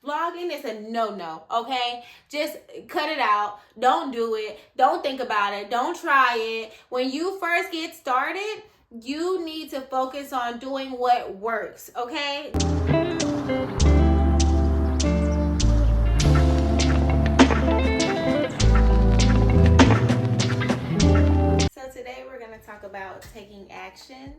Vlogging is a no-no, okay? Just cut it out. Don't do it. Don't think about it. Don't try it. When you first get started, you need to focus on doing what works, okay? So today we're going to talk about taking action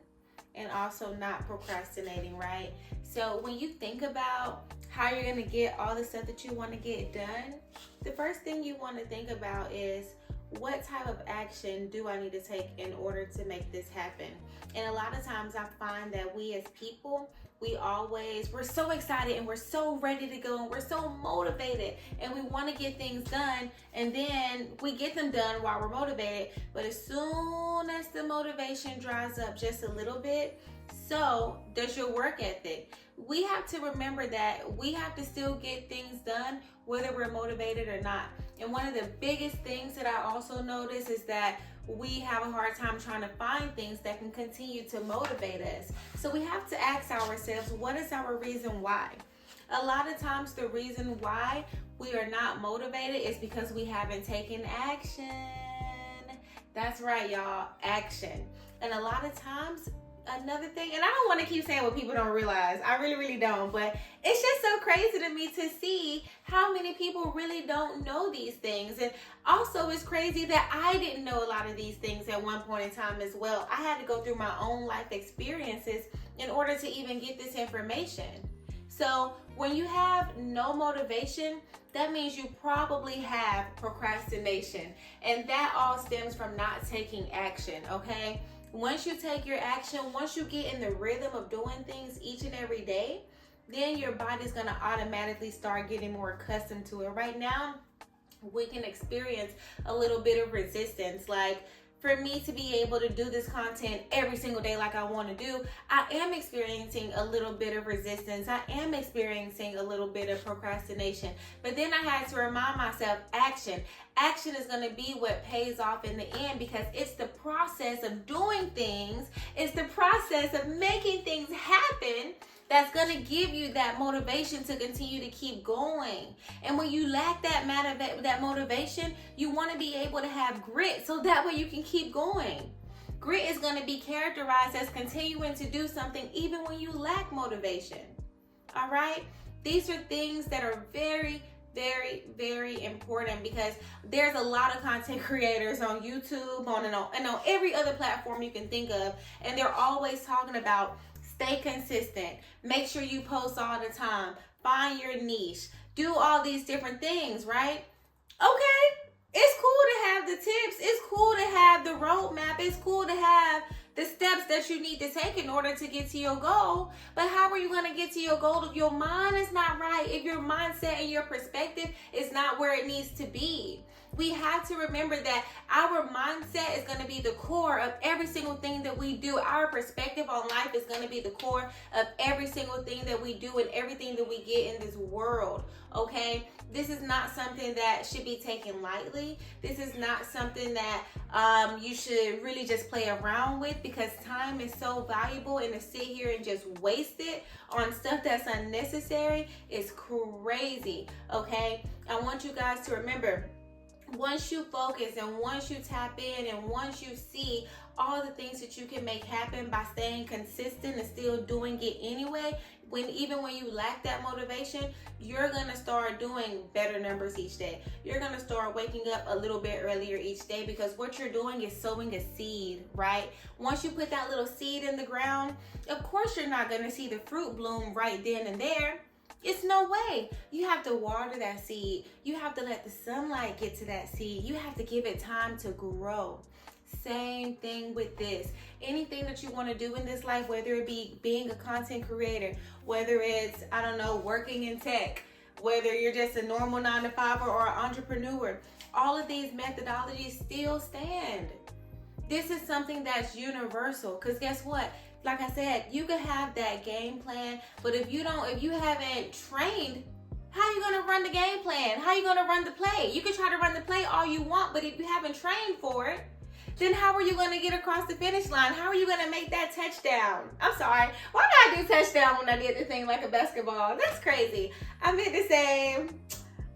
and also not procrastinating, right? So when you think about how you're going to get all the stuff that you want to get done, the first thing you want to think about is, what type of action do I need to take in order to make this happen? And a lot of times I find that we as people, we're so excited and we're so ready to go and we're so motivated and we want to get things done, and then we get them done while we're motivated, but as soon as the motivation dries up just a little bit, so does your work ethic. We have to remember that we have to still get things done whether we're motivated or not. And one of the biggest things that I also notice is that we have a hard time trying to find things that can continue to motivate us. So we have to ask ourselves, what is our reason why? A lot of times the reason why we are not motivated is because we haven't taken action. That's right, y'all, action. And a lot of times, another thing, and I don't want to keep saying what people don't realize, I really don't, but it's just so crazy to me to see how many people really don't know these things. And also it's crazy that I didn't know a lot of these things at one point in time as well. I had to go through my own life experiences in order to even get this information. So when you have no motivation, that means you probably have procrastination, and that all stems from not taking action, okay? Once you take your action, once you get in the rhythm of doing things each and every day, then your body's gonna automatically start getting more accustomed to it. Right now, we can experience a little bit of resistance. Like, for me to be able to do this content every single day like I want to do, I am experiencing a little bit of resistance. I am experiencing a little bit of procrastination. But then I had to remind myself, action. Action is going to be what pays off in the end, because it's the process of doing things, it's the process of making things happen that's going to give you that motivation to continue to keep going. And when you lack that motivation, you want to be able to have grit so that way you can keep going. Grit is going to be characterized as continuing to do something even when you lack motivation. All right? These are things that are very, very important, because there's a lot of content creators on YouTube, on every other platform you can think of, and they're always talking about stay consistent, make sure you post all the time, find your niche, do all these different things, right? Okay, it's cool to have the tips, it's cool to have the roadmap, it's cool to have the steps that you need to take in order to get to your goal. But how are you going to get to your goal if your mind is not right, if your mindset and your perspective is not where it needs to be? We have to remember that our mindset is going to be the core of every single thing that we do. Our perspective on life is going to be the core of every single thing that we do and everything that we get in this world, okay? This is not something that should be taken lightly. This is not something that you should really just play around with, because time is so valuable, and to sit here and just waste it on stuff that's unnecessary is crazy, okay? I want you guys to remember, once you focus and once you tap in and once you see all the things that you can make happen by staying consistent and still doing it anyway, even when you lack that motivation, you're going to start doing better numbers each day. You're going to start waking up a little bit earlier each day, because what you're doing is sowing a seed, right? Once you put that little seed in the ground, of course you're not going to see the fruit bloom right then and there. It's no way. You have to water that seed. You have to let the sunlight get to that seed. You have to give it time to grow. Same thing with this. Anything that you want to do in this life, whether it be being a content creator, whether it's, working in tech, whether you're just a normal 9-to-5 or an entrepreneur, all of these methodologies still stand. This is something that's universal, because guess what? Like I said, you could have that game plan, but if you haven't trained, how are you going to run the game plan? How are you going to run the play? You can try to run the play all you want, but if you haven't trained for it, then how are you going to get across the finish line? How are you going to make that touchdown? I'm sorry. Why did I do touchdown when I did the thing like a basketball? That's crazy. I meant to say,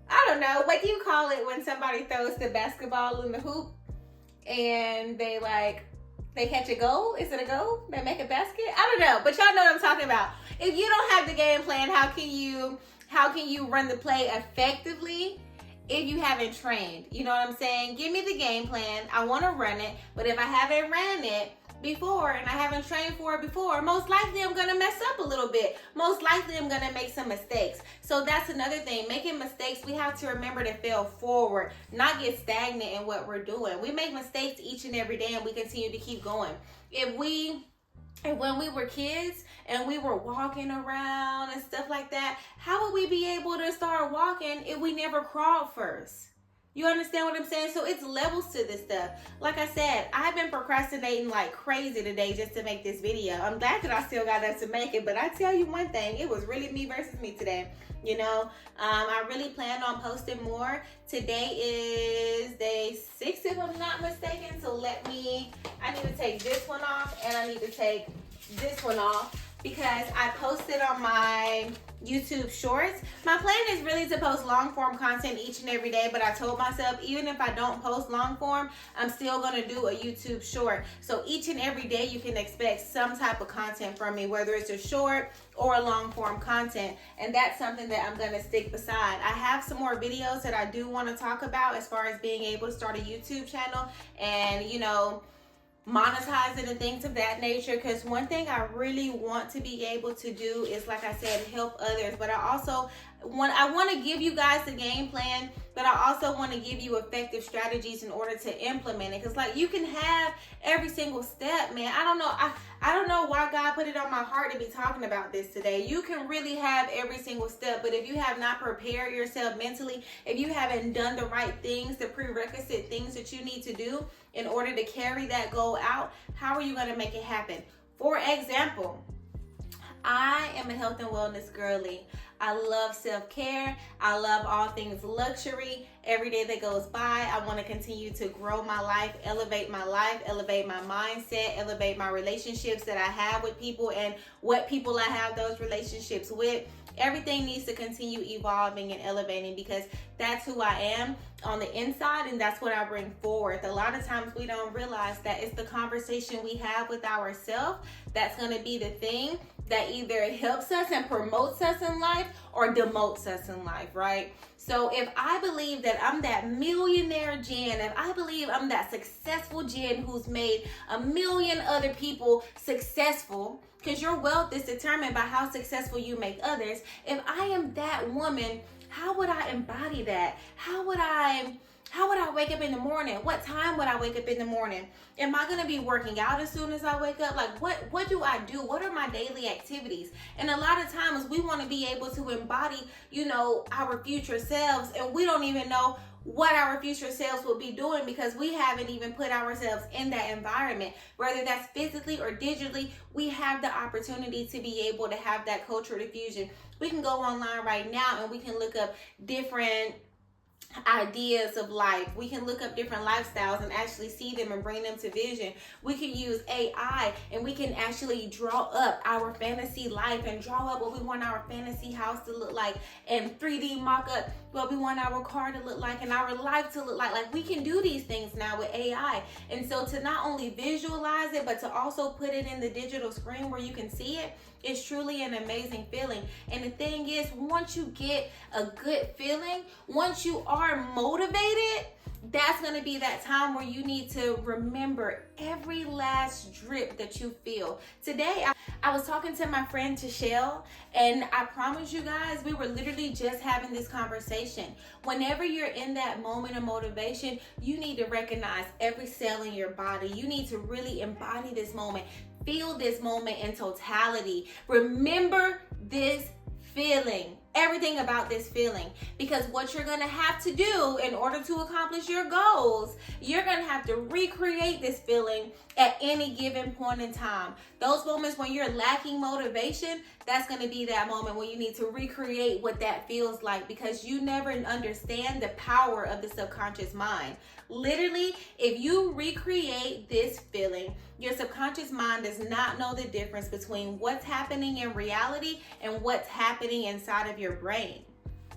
I don't know. What do you call it when somebody throws the basketball in the hoop and they catch a goal? Is it a goal? They make a basket? I don't know. But y'all know what I'm talking about. If you don't have the game plan, how can you run the play effectively if you haven't trained? You know what I'm saying? Give me the game plan. I want to run it. But if I haven't ran it before and I haven't trained for it before, most likely I'm going to mess up a little bit. Most likely I'm going to make some mistakes. So that's another thing. Making mistakes, we have to remember to fail forward, not get stagnant in what we're doing. We make mistakes each and every day and we continue to keep going. When we were kids and we were walking around and stuff like that, how would we be able to start walking if we never crawled first? You understand what I'm saying? So it's levels to this stuff. Like I said, I've been procrastinating like crazy today just to make this video. I'm glad that I still got enough to make it, but I tell you one thing, it was really me versus me today. You know, I really planned on posting more. Today is day 6 if I'm not mistaken. So I need to take this one off and I need to take this one off because I posted on my YouTube shorts. My plan is really to post long form content each and every day, but I told myself even if I don't post long form, I'm still going to do a YouTube short. So each and every day you can expect some type of content from me, whether it's a short or a long form content. And that's something that I'm going to stick beside. I have some more videos that I do want to talk about as far as being able to start a YouTube channel and, you know, monetize it and things of that nature, because one thing I really want to be able to do is, like I said, help others. But I want to give you guys the game plan, but I also want to give you effective strategies in order to implement it. Because like you can have every single step, man. I don't know why God put it on my heart to be talking about this today. You can really have every single step, but if you have not prepared yourself mentally, if you haven't done the right things, the prerequisite things that you need to do in order to carry that goal out, how are you going to make it happen? For example, I am a health and wellness girly. I love self-care. I love all things luxury. Every day that goes by, I want to continue to grow my life, elevate my mindset, elevate my relationships that I have with people and what people I have those relationships with. Everything needs to continue evolving and elevating because that's who I am on the inside and that's what I bring forward. A lot of times we don't realize that it's the conversation we have with ourselves that's going to be the thing that either helps us and promotes us in life or demotes us in life, right? So if I believe that I'm that millionaire Jen, if I believe I'm that successful Jen who's made a million other people successful, because your wealth is determined by how successful you make others. If I am that woman, how would I embody that? How would I wake up in the morning? What time would I wake up in the morning? Am I going to be working out as soon as I wake up? Like what do I do? What are my daily activities? And a lot of times we want to be able to embody, you know, our future selves, and we don't even know what our future selves will be doing because we haven't even put ourselves in that environment. Whether that's physically or digitally, we have the opportunity to be able to have that cultural diffusion. We can go online right now and we can look up different ideas of life. We can look up different lifestyles and actually see them and bring them to vision. We can use AI and we can actually draw up our fantasy life and draw up what we want our fantasy house to look like and 3D mock up what we want our car to look like and our life to look like. Like we can do these things now with AI. And so to not only visualize it, but to also put it in the digital screen where you can see it, it's truly an amazing feeling. And the thing is, once you get a good feeling, once you are motivated, that's going to be that time where you need to remember every last drip that you feel. Today, I was talking to my friend Tashelle, and I promise you guys, we were literally just having this conversation. Whenever you're in that moment of motivation, you need to recognize every cell in your body. You need to really embody this moment. Feel this moment in totality. Remember this feeling, everything about this feeling, because what you're going to have to do in order to accomplish your goals, you're going to have to recreate this feeling at any given point in time. Those moments when you're lacking motivation, that's going to be that moment when you need to recreate what that feels like, because you never understand the power of the subconscious mind. Literally, if you recreate this feeling, your subconscious mind does not know the difference between what's happening in reality and what's happening inside of your brain.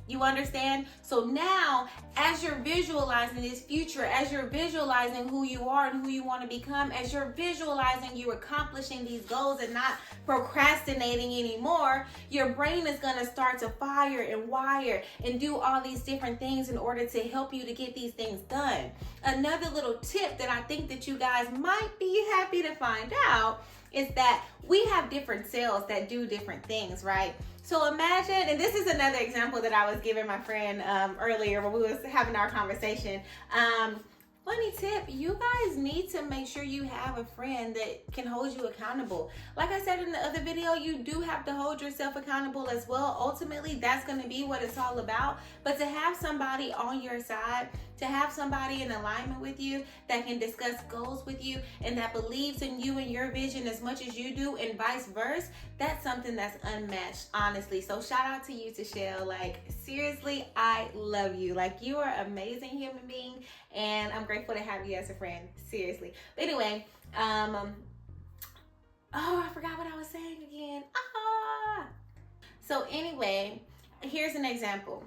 You understand? So now, as you're visualizing this future, as you're visualizing who you are and who you want to become, as you're visualizing you accomplishing these goals and not procrastinating anymore, your brain is going to start to fire and wire and do all these different things in order to help you to get these things done. Another little tip that I think that you guys might be happy to find out is that we have different cells that do different things, right? So imagine, and this is another example that I was giving my friend earlier when we was having our conversation. Funny tip, you guys need to make sure you have a friend that can hold you accountable. Like I said in the other video, you do have to hold yourself accountable as well. Ultimately, that's going to be what it's all about. But to have somebody on your side, to have somebody in alignment with you that can discuss goals with you and that believes in you and your vision as much as you do, and vice versa, that's something that's unmatched, honestly. So shout out to you, Tashelle. Like, seriously, I love you. Like, you are an amazing human being, and I'm grateful to have you as a friend. Seriously. But anyway, I forgot what I was saying again. So anyway, here's an example.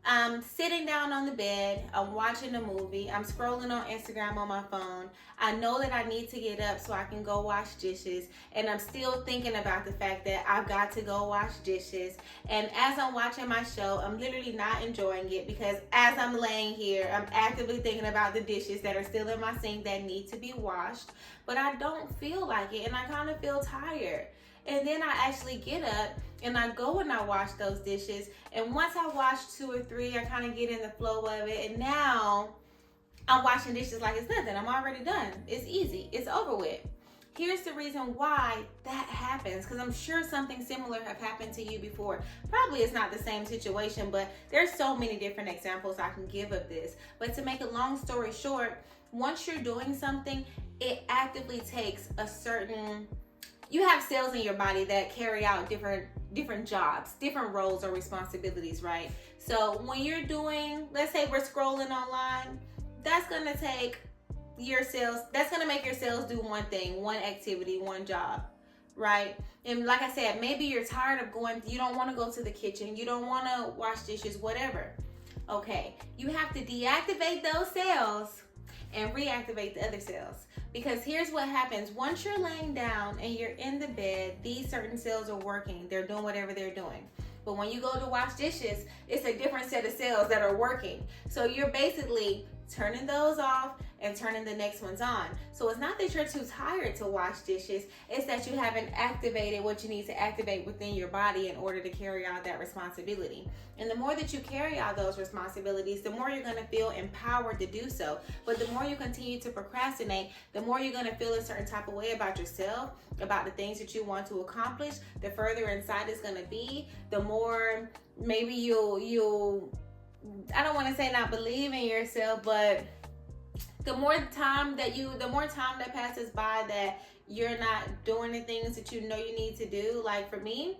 I'm sitting down on the bed, I'm watching a movie, I'm scrolling on Instagram on my phone. I know that I need to get up so I can go wash dishes, and I'm still thinking about the fact that I've got to go wash dishes. And as I'm watching my show, I'm literally not enjoying it, because as I'm laying here, I'm actively thinking about the dishes that are still in my sink that need to be washed, but I don't feel like it, and I kind of feel tired. And then I actually get up and I go and I wash those dishes. And once I wash 2 or 3, I kind of get in the flow of it. And now I'm washing dishes like it's nothing. I'm already done. It's easy. It's over with. Here's the reason why that happens, because I'm sure something similar have happened to you before. Probably it's not the same situation, but there's so many different examples I can give of this. But to make a long story short, once you're doing something, it actively takes a certain... You have cells in your body that carry out different jobs, different roles or responsibilities, right? So when you're doing, let's say we're scrolling online, that's going to take your cells, that's going to make your cells do one thing, one activity, one job, right? And like I said, maybe you're tired of going, you don't want to go to the kitchen, you don't want to wash dishes, whatever. Okay, you have to deactivate those cells and reactivate the other cells. Because here's what happens. Once you're laying down and you're in the bed, these certain cells are working. They're doing whatever they're doing. But when you go to wash dishes, it's a different set of cells that are working. So you're basically turning those off and turning the next ones on. So it's not that you're too tired to wash dishes, it's that you haven't activated what you need to activate within your body in order to carry out that responsibility. And the more that you carry out those responsibilities, the more you're going to feel empowered to do so. But the more you continue to procrastinate, the more you're going to feel a certain type of way about yourself, about the things that you want to accomplish. The further inside it's going to be, the more maybe you'll I don't want to say not believe in yourself, but the more time that passes by that you're not doing the things that you know you need to do. Like for me,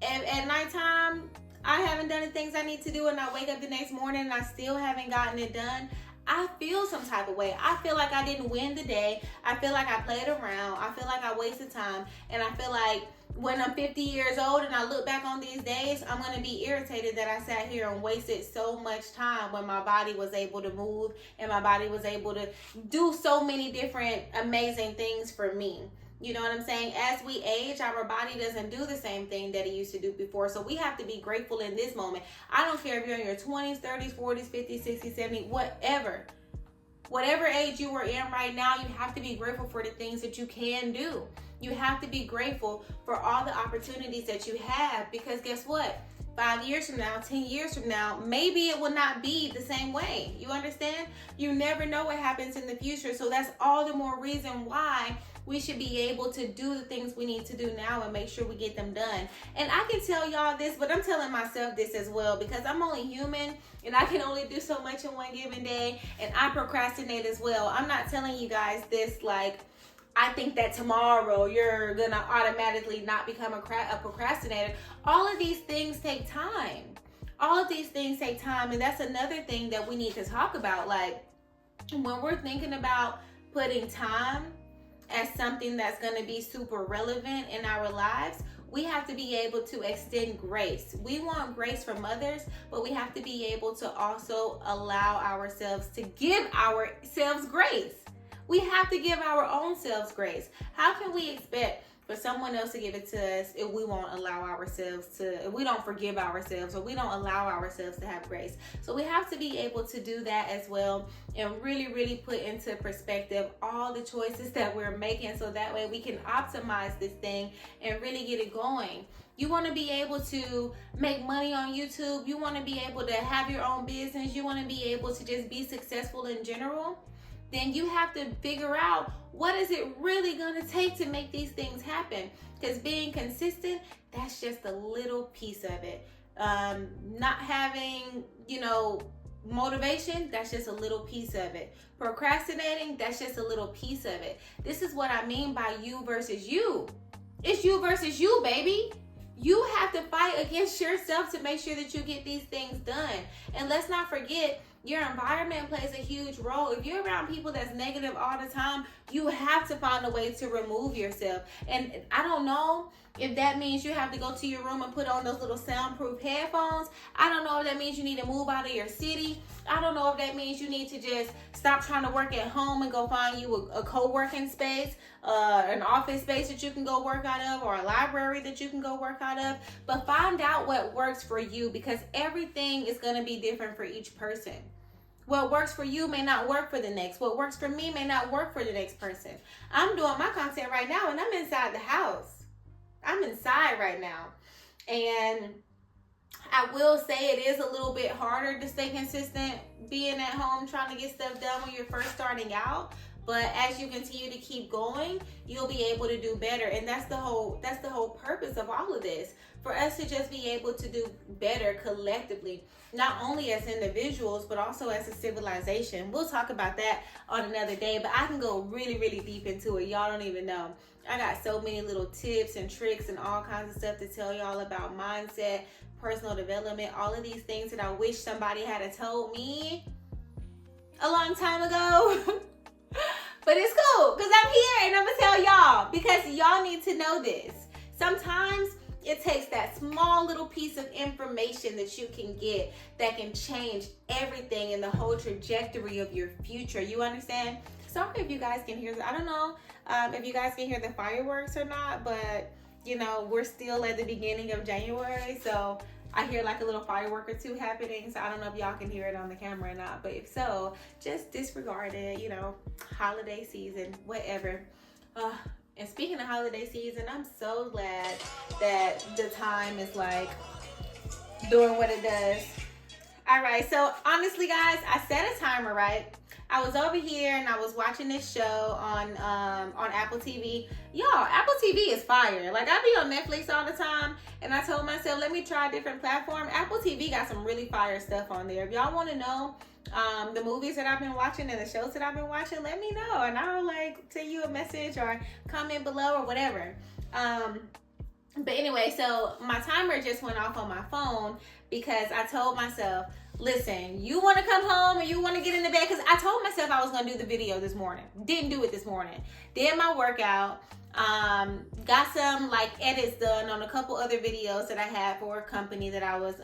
at nighttime, I haven't done the things I need to do, and I wake up the next morning and I still haven't gotten it done. I feel some type of way. I feel like I didn't win the day. I feel like I played around. I feel like I wasted time. And I feel like when I'm 50 years old and I look back on these days, I'm going to be irritated that I sat here and wasted so much time when my body was able to move and my body was able to do so many different amazing things for me. You know what I'm saying? As we age, our body doesn't do the same thing that it used to do before. So we have to be grateful in this moment. I don't care if you're in your 20s, 30s, 40s, 50s, 60s, 70s, whatever. Whatever age you are in right now, you have to be grateful for the things that you can do. You have to be grateful for all the opportunities that you have, because guess what? 5 years from now, 10 years from now, maybe it will not be the same way. You understand? You never know what happens in the future. So that's all the more reason why we should be able to do the things we need to do now and make sure we get them done. And I can tell y'all this, but I'm telling myself this as well, because I'm only human and I can only do so much in one given day, and I procrastinate as well. I'm not telling you guys this like I think that tomorrow you're gonna automatically not become a procrastinator. All of these things take time. All of these things take time, and that's another thing that we need to talk about. Like, when we're thinking about putting time as something that's going to be super relevant in our lives, we have to be able to extend grace. We want grace from others, but we have to be able to also allow ourselves to give ourselves grace. We have to give our own selves grace. How can we expect for someone else to give it to us if we won't allow ourselves to, if we don't forgive ourselves, or we don't allow ourselves to have grace? So we have to be able to do that as well, and really, really put into perspective all the choices that we're making, so that way we can optimize this thing and really get it going. You want to be able to make money on YouTube. You want to be able to have your own business. You want to be able to just be successful in general. Then you have to figure out, what is it really going to take to make these things happen? Because being consistent, that's just a little piece of it. Not having, motivation, that's just a little piece of it. Procrastinating, that's just a little piece of it. This is what I mean by you versus you. It's you versus you, baby. You have to fight against yourself to make sure that you get these things done. And let's not forget, your environment plays a huge role. If you're around people that's negative all the time, you have to find a way to remove yourself. And I don't know if that means you have to go to your room and put on those little soundproof headphones. I don't know if that means you need to move out of your city. I don't know if that means you need to just stop trying to work at home and go find you a co-working space, an office space that you can go work out of, or a library that you can go work out of. But find out what works for you, because everything is going to be different for each person. What works for you may not work for the next. What works for me may not work for the next person. I'm doing my content right now, and I'm inside the house. I'm inside right now. And I will say it is a little bit harder to stay consistent being at home trying to get stuff done when you're first starting out. But as you continue to keep going, you'll be able to do better. And that's the whole purpose of all of this. For us to just be able to do better collectively, not only as individuals, but also as a civilization. We'll talk about that on another day, but I can go really, really deep into it. Y'all don't even know. I got so many little tips and tricks and all kinds of stuff to tell y'all about mindset, personal development, all of these things that I wish somebody had told me a long time ago. But it's cool, because I'm here and I'm gonna tell y'all, because y'all need to know this. Sometimes it takes that small little piece of information that you can get that can change everything in the whole trajectory of your future. You understand? Sorry if you guys can hear I don't know if you guys can hear the fireworks or not, but we're still at the beginning of January, so I hear like a little firework or two happening. So I don't know if y'all can hear it on the camera or not, but if so, just disregard it. Holiday season, whatever. And speaking of holiday season, I'm so glad that the time is like doing what it does. All right, so honestly, guys, I set a timer, right? I was over here and I was watching this show on Apple TV. Y'all, Apple TV is fire. Like, I be on Netflix all the time, and I told myself, let me try a different platform. Apple TV got some really fire stuff on there. If y'all want to know the movies that I've been watching and the shows that I've been watching, let me know, and I'll send you a message or comment below or whatever. But anyway, so my timer just went off on my phone because I told myself, listen, you want to come home and you want to get in the bed, because I told myself I was going to do the video this morning. Didn't do it this morning. Did my workout. Got some edits done on a couple other videos that I had for a company that I was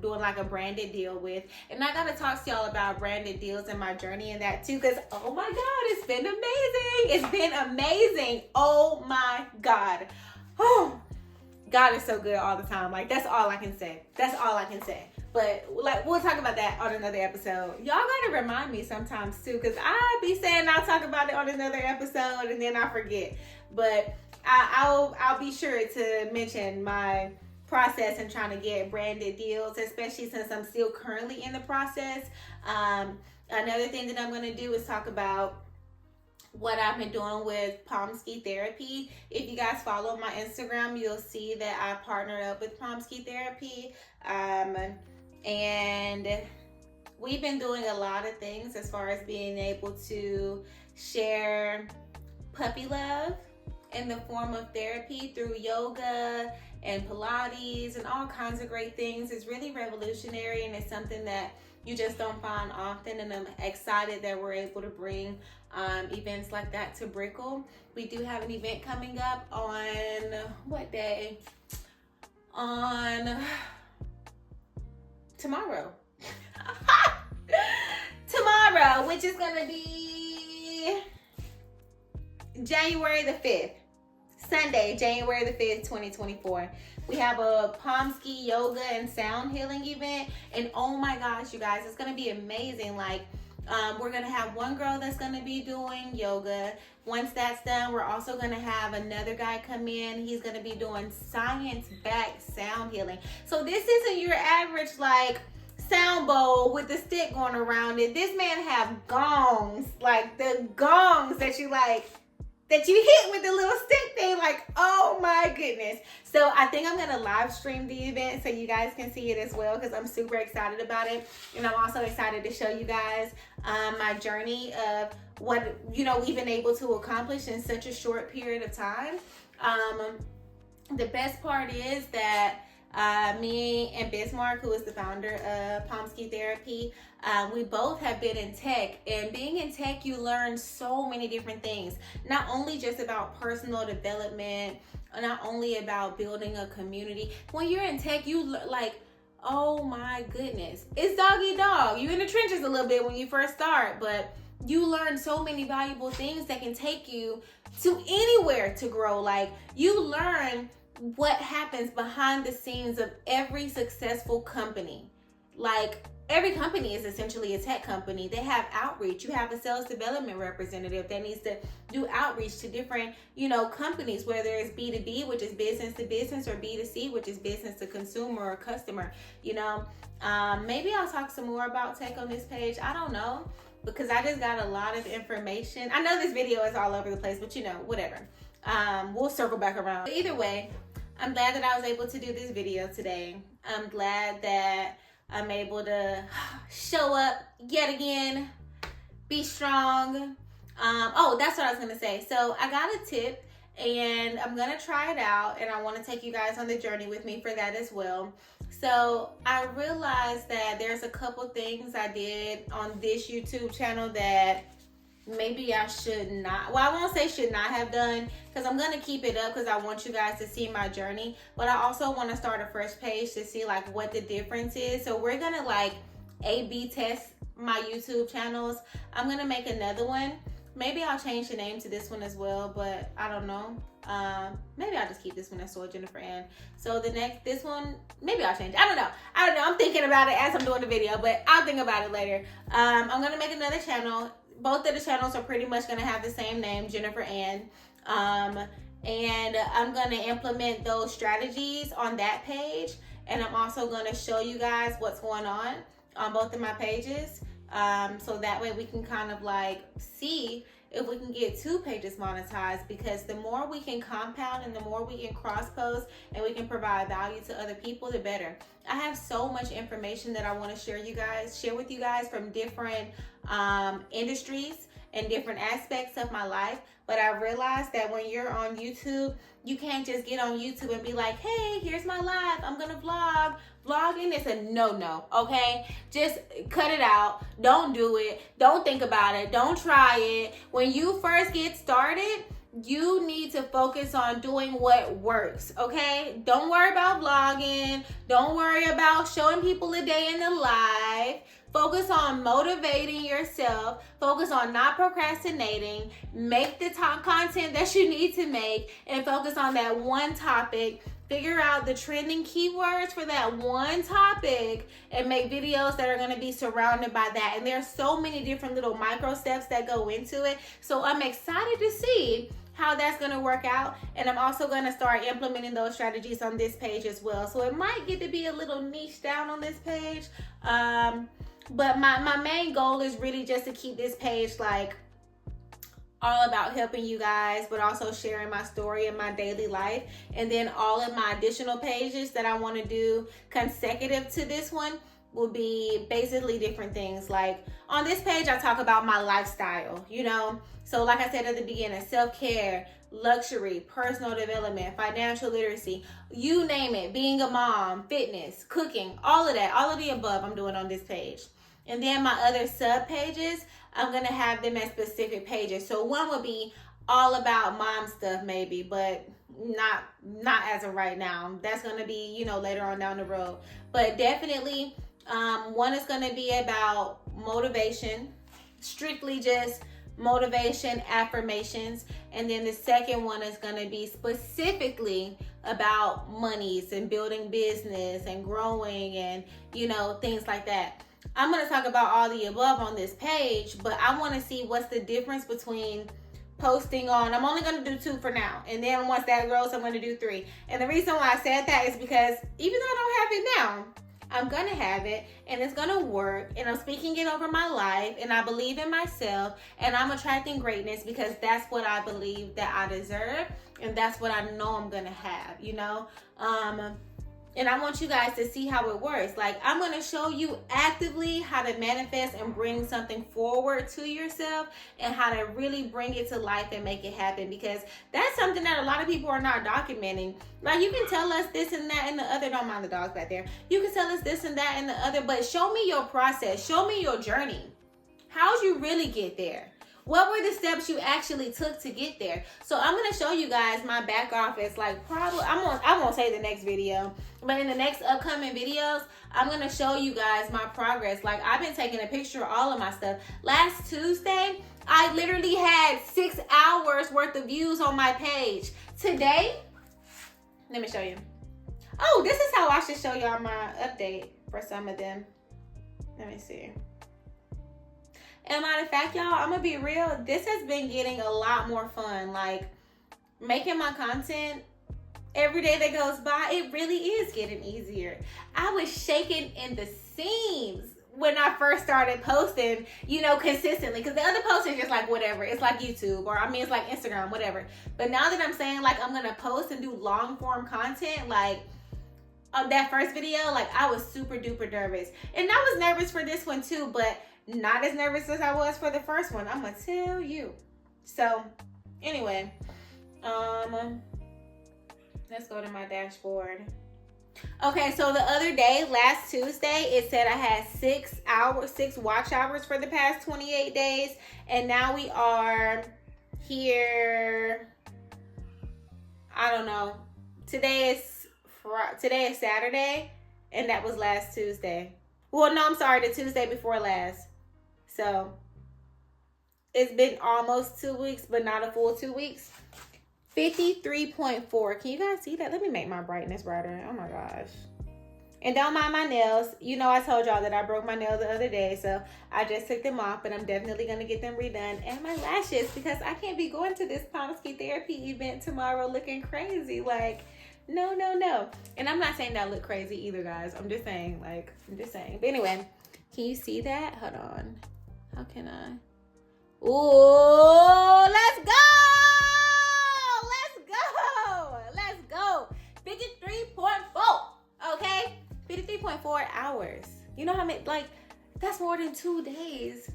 doing a branded deal with. And I got to talk to y'all about branded deals and my journey in that too, because oh my God, it's been amazing. It's been amazing. Oh my God. Oh, God is so good all the time. That's all I can say. That's all I can say. But we'll talk about that on another episode. Y'all gotta remind me sometimes too, because I be saying I'll talk about it on another episode and then I forget. But I'll be sure to mention my process in trying to get branded deals, especially since I'm still currently in the process. Another thing that I'm gonna do is talk about what I've been doing with Pomsky Therapy. If you guys follow my Instagram, you'll see that I partnered up with Pomsky Therapy. And we've been doing a lot of things as far as being able to share puppy love in the form of therapy through yoga and Pilates and all kinds of great things. It's really revolutionary, and it's something that you just don't find often, and I'm excited that we're able to bring events like that to Brickell. We do have an event coming up on what day? On tomorrow. Tomorrow, which is gonna be January the 5th. Sunday, January the 5th, 2024. We have a Pomsky yoga and sound healing event. And oh my gosh, you guys, it's gonna be amazing. Like, we're gonna have one girl that's gonna be doing yoga. Once that's done, we're also gonna have another guy come in. He's gonna be doing science-backed sound healing. So this isn't your average like sound bowl with the stick going around it. This man have gongs, like the gongs that you like, that you hit with the little stick thing, like, oh my goodness. So I think I'm gonna live stream the event so you guys can see it as well, because I'm super excited about it. And I'm also excited to show you guys my journey of what, you know, we've been able to accomplish in such a short period of time. The best part is that me and Bismarck, who is the founder of Pomsky Therapy, we both have been in tech, and being in tech, you learn so many different things, not only just about personal development, not only about building a community. When you're in tech, you like, oh my goodness, it's dog eat dog. You're in the trenches a little bit when you first start, but you learn so many valuable things that can take you to anywhere to grow. Like, you learn what happens behind the scenes of every successful company. Like, every company is essentially a tech company. They have outreach. You have a sales development representative that needs to do outreach to different, you know, companies, whether it's B2B, which is business to business, or B2C, which is business to consumer or customer. You know, maybe I'll talk some more about tech on this page. I don't know, because I just got a lot of information. I know this video is all over the place, but you know, whatever. We'll circle back around. But either way, I'm glad that I was able to do this video today. I'm glad that I'm able to show up yet again, be strong. Oh, that's what I was gonna say. So I got a tip, and I'm gonna try it out, and I want to take you guys on the journey with me for that as well. So I realized that there's a couple things I did on this YouTube channel that maybe I should not, well, I won't say should not have done, because I'm gonna keep it up because I want you guys to see my journey, but I also want to start a fresh page to see like what the difference is. So we're gonna like A/B test my YouTube channels. I'm gonna make another one. Maybe I'll change the name to this one as well, but I don't know. Maybe I'll just keep this one as Soy Jennifer Ann. So this one, maybe I'll change it. I don't know. I'm thinking about it as I'm doing the video, but I'll think about it later. I'm gonna make another channel. Both of the channels are pretty much going to have the same name, Jennifer Ann. And I'm going to implement those strategies on that page. And I'm also going to show you guys what's going on both of my pages. So that way we can kind of like see if we can get 2 pages monetized, because the more we can compound and the more we can cross post and we can provide value to other people, the better. I have so much information that I want to share with you guys from different industries and different aspects of my life. But I realized that when you're on YouTube, you can't just get on YouTube and be like, hey, here's my life, I'm gonna vlog. Vlogging is a no-no, okay? Just cut it out. Don't do it. Don't think about it. Don't try it. When you first get started, you need to focus on doing what works, okay? Don't worry about vlogging. Don't worry about showing people a day in the life. Focus on motivating yourself. Focus on not procrastinating. Make the top content that you need to make, and focus on that one topic. Figure out the trending keywords for that one topic and make videos that are going to be surrounded by that. And there's so many different little micro steps that go into it. So I'm excited to see how that's going to work out. And I'm also going to start implementing those strategies on this page as well. So it might get to be a little niche down on this page. But my main goal is really just to keep this page like all about helping you guys, but also sharing my story and my daily life. And then all of my additional pages that I want to do consecutive to this one, will be basically different things. Like on this page, I talk about my lifestyle, you know? So like I said at the beginning, self-care, luxury, personal development, financial literacy, you name it, being a mom, fitness, cooking, all of that, all of the above I'm doing on this page. And then my other sub pages, I'm going to have them as specific pages. So one would be all about mom stuff maybe, but not as of right now. That's going to be, you know, later on down the road. But definitely one is going to be about motivation, strictly just motivation, affirmations. And then the second one is going to be specifically about monies and building business and growing and, you know, things like that. I'm going to talk about all the above on this page, but I want to see what's the difference between posting on, I'm only going to do 2 for now. And then once that grows, I'm going to do 3. And the reason why I said that is because even though I don't have it now, I'm going to have it and it's going to work. And I'm speaking it over my life and I believe in myself and I'm attracting greatness because that's what I believe that I deserve. And that's what I know I'm going to have, you know? And I want you guys to see how it works. Like, I'm going to show you actively how to manifest and bring something forward to yourself and how to really bring it to life and make it happen, because that's something that a lot of people are not documenting. Like, you can tell us this and that and the other. Don't mind the dogs back there. You can tell us this and that and the other, but show me your process. Show me your journey. How'd you really get there? What were the steps you actually took to get there? So I'm going to show you guys my back office. Like, probably, I won't say the next video, but in the next upcoming videos, I'm going to show you guys my progress. Like, I've been taking a picture of all of my stuff. Last Tuesday, I literally had 6 hours worth of views on my page. Today, let me show you. Oh, this is how I should show y'all my update for some of them. Let me see. And matter of fact, y'all, I'm gonna be real, this has been getting a lot more fun. Like, making my content every day that goes by, it really is getting easier. I was shaking in the seams when I first started posting, you know, consistently, because the other posts are just like whatever. It's like YouTube, or I mean, it's like Instagram, whatever. But now that I'm saying, like, I'm gonna post and do long form content, like on that first video, like, I was super duper nervous. And I was nervous for this one too, but not as nervous as I was for the first one, I'm gonna tell you. So anyway, let's go to my dashboard. Okay, so the other day, last Tuesday, it said I had 6 watch hours for the past 28 days, and now we are here, I don't know, today is Saturday, and that was last Tuesday. Well, no, I'm sorry, the Tuesday before last. So it's been almost 2 weeks, but not a full 2 weeks. 53.4. Can you guys see that? Let me make my brightness brighter. Oh my gosh. And don't mind my nails. You know, I told y'all that I broke my nails the other day, so I just took them off, but I'm definitely going to get them redone. And my lashes, because I can't be going to this Pomsky therapy event tomorrow looking crazy. Like, no. And I'm not saying that I look crazy either, guys. I'm just saying, like, But anyway, can you see that? Hold on. How can I? Ooh, let's go. 53.4. Okay? 53.4 hours. You know how many, like, that's more than 2 days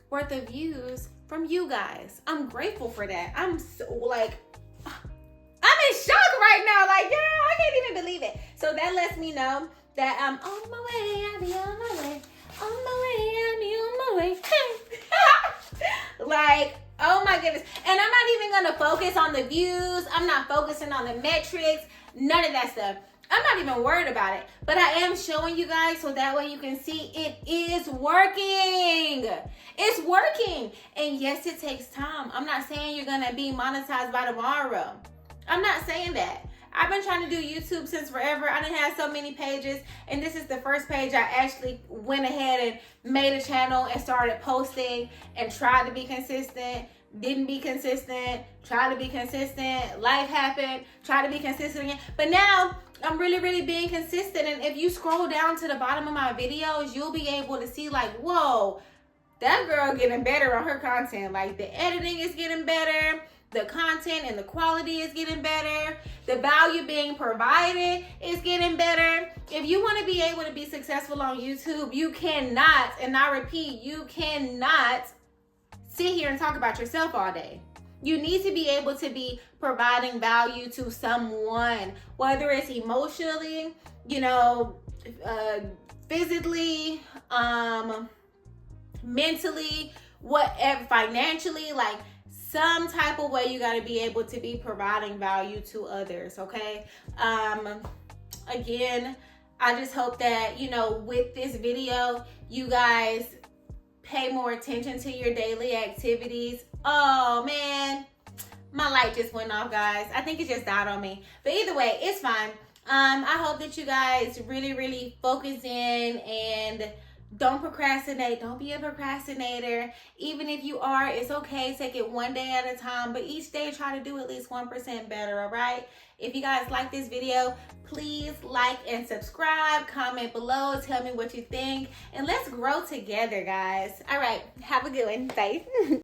worth of views from you guys. I'm grateful for that. I'm so, like, I'm in shock right now. Like, yeah, I can't even believe it. So that lets me know that I'm on my way. I'll be on my way. On my way. Like, oh my goodness. And I'm not even going to focus on the views. I'm not focusing on the metrics. None of that stuff. I'm not even worried about it. But I am showing you guys so that way you can see it is working. It's working. And yes, it takes time. I'm not saying you're going to be monetized by tomorrow. I'm not saying that. I've been trying to do YouTube since forever. I done had so many pages, and this is the first page I actually went ahead and made a channel and started posting and tried to be consistent. Didn't be consistent, tried to be consistent, life happened, tried to be consistent again. But now I'm really being consistent. And if you scroll down to the bottom of my videos, you'll be able to see, like, whoa, that girl getting better on her content. Like, the editing is getting better. The content and the quality is getting better. The value being provided is getting better. If you want to be able to be successful on YouTube, you cannot, and I repeat, you cannot sit here and talk about yourself all day. You need to be able to be providing value to someone, whether it's emotionally, physically, mentally, whatever, financially, like some type of way you got to be able to be providing value to others, okay? Again, I just hope that, with this video, you guys pay more attention to your daily activities. Oh man, my light just went off, guys. I think it just died on me. But either way, it's fine. I hope that you guys really, really focus in and don't procrastinate. Don't be a procrastinator. Even if you are, it's okay. Take it one day at a time. But each day, try to do at least 1% better, all right? If you guys like this video, please like and subscribe. Comment below. Tell me what you think. And let's grow together, guys. All right. Have a good one. Bye.